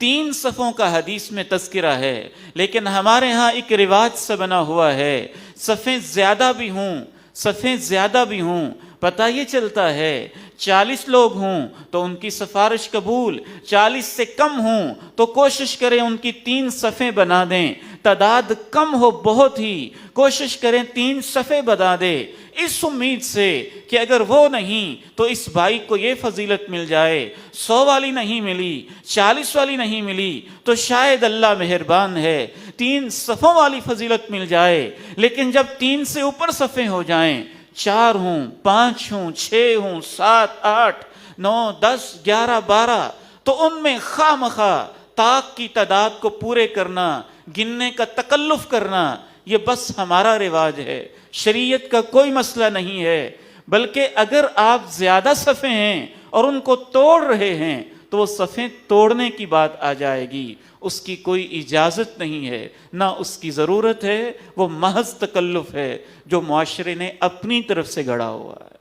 3 صفوں کا حدیث میں تذکرہ ہے، لیکن ہمارے ہاں ایک رواج سے بنا ہوا ہے، صفیں زیادہ بھی ہوں، پتہ یہ چلتا ہے 40 لوگ ہوں تو ان کی سفارش قبول، 40 سے کم ہوں تو کوشش کریں ان کی 3 صفیں بنا دیں، تعداد کم ہو بہت ہی، کوشش کریں 3 صفیں بنا دے، اس امید سے کہ اگر وہ نہیں تو اس بھائی کو یہ فضیلت مل جائے، 100 والی نہیں ملی، 40 والی نہیں ملی تو شاید اللہ مہربان ہے 3 صفوں والی فضیلت مل جائے۔ لیکن جب 3 سے اوپر صفیں ہو جائیں، 4 ہوں، 5 ہوں، 6 ہوں، 7، 8، 9، 10، 11، 12 تو ان میں خواہ مخواہ طاق کی تعداد کو پورے کرنا، گننے کا تکلف کرنا، یہ بس ہمارا رواج ہے، شریعت کا کوئی مسئلہ نہیں ہے۔ بلکہ اگر آپ زیادہ صفیں ہیں اور ان کو توڑ رہے ہیں تو وہ صفیں توڑنے کی بات آ جائے گی، اس کی کوئی اجازت نہیں ہے، نہ اس کی ضرورت ہے، وہ محض تکلف ہے جو معاشرے نے اپنی طرف سے گڑھا ہوا ہے۔